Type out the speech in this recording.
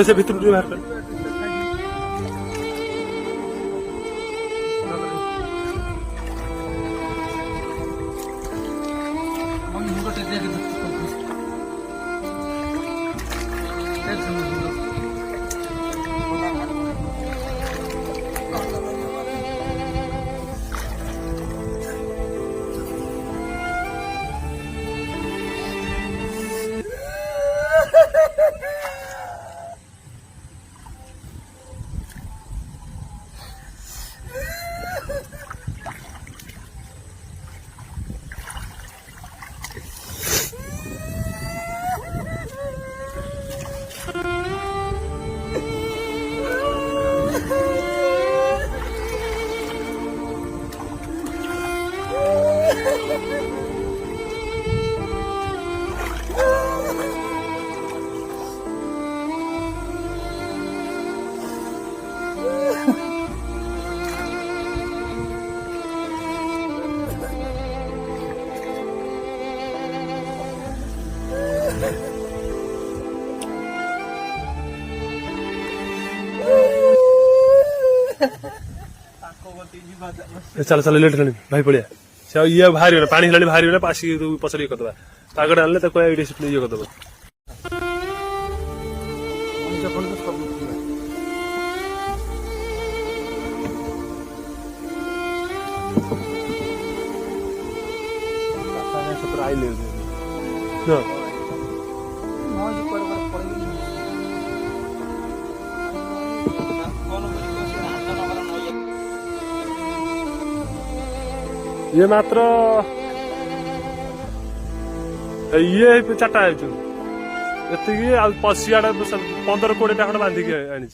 से भीतर बाहर कर चल चल लेट भाई पड़िया से ये बाहर पानी है बाहर पासी पछाड़ ये करदे तागड़ आने ये करदे ये मात्र ये चार्टा आती पशियाड़ा 15-20 खंड बांधिक आनी